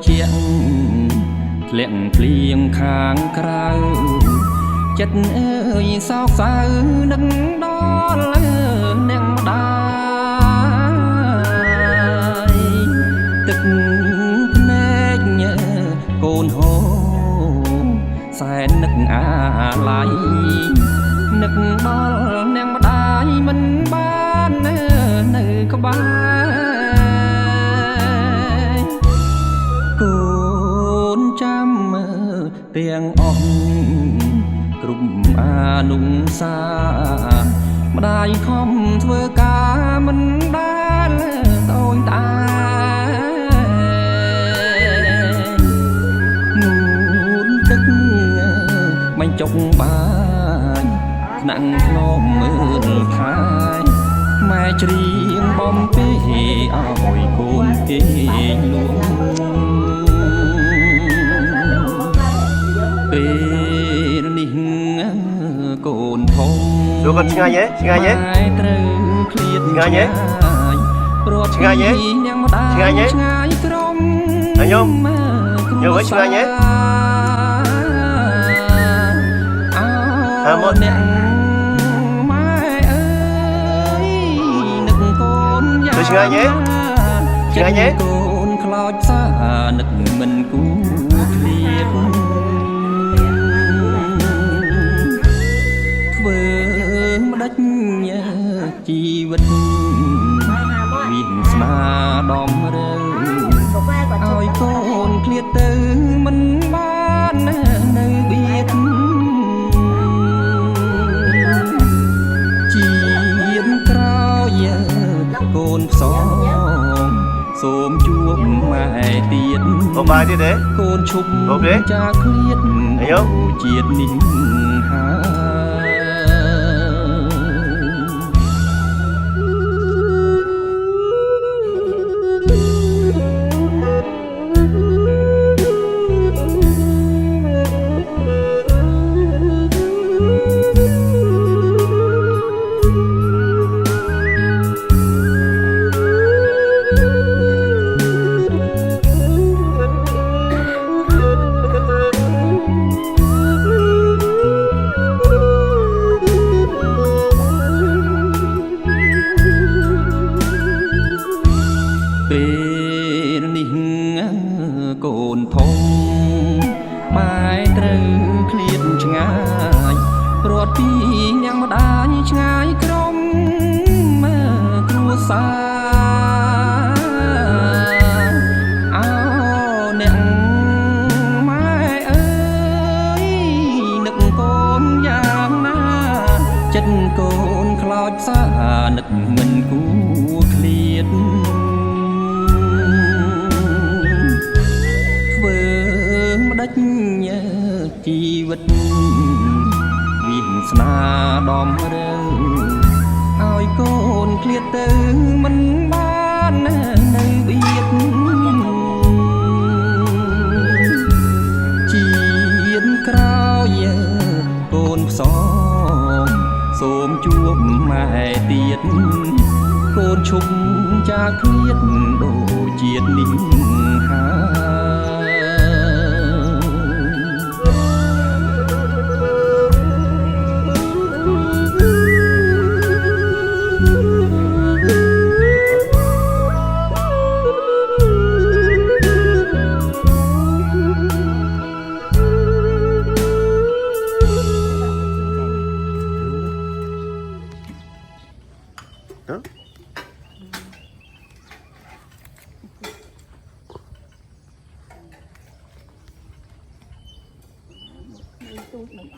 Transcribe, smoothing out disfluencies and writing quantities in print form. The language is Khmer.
ជាធ្លាក់ភ្លៀងខាងក្រៅចិត្តអើយសោកសៅនឹកដល់អ្នកម្ដាយទឹកភ្នែកកូនហូរសែននឹកអាឡ័យនឹកដល់អ្នកម្ដាយមិនបាននៅក្បែរកូនចាំទាំងអស់គ្រប់អានុសាម្ដាយខំធ្វើការមិនដែលតូចតានួនទឹកមិនចុកបាញ់ថ្នាក់ធ្នមមើលថាយម៉ែច្រៀងបំពេឲ្យកូនគេលួងពេលនេះកូនធំចូលគាត់ឆ្ងាញ់ហ៎ឆ្ងាញ់ហ៎ត្រូវឃ្លាតឆ្ងាញ់ហ៎ព្រោះឆ្ងាញ់ហ៎អ្នកម្ដាយឆ្ងាញ់ហ៎ឆ្ងាយក្រុមខ្ញុំវិញឆ្ងាញ់ហ៎អើមកអ្នកម៉ែអើយនឹកកូនយ៉ាងឆ្ងាញ់ហ៎ឆ្ងាញ់ហ៎កូនខ្លោចសានឹកមិនគូឃ្លាតធ្វើម្ដេចជីវិតមានស្នាដំរើឲ្យកូនឃ្លាតទៅមិនបាននៅបៀតជាតិក្រោយកូនផ្សងសូមជួបម៉ែទៀតបងបាយទៀតទេកូនឈប់ចាឃ្លាតជាតិនេះហើយពេលនេះកូនធំម៉ែត្រូវឃ្លាតឆ្ងាយព្រោះពីអ្នកម្ដាយឆ្ងាយក្រុមគ្រួសារអោអ្នកម៉ែអើយនឹកកូនយ៉ាងណាចិត្តកូនខ្លោចផ្សានឹកមិនគួរឃ្លាតម្ដេចជីវិតមានស្នាដំរើឲ្យកូនឃ្លាតទៅមិនបាននៅបៀតជាតិក្រោយកូនផ្សងសូមជួបម៉ែទៀតកូនឈប់ចាឃ្លាតដូចជាតិនេះហើយទូកនឹង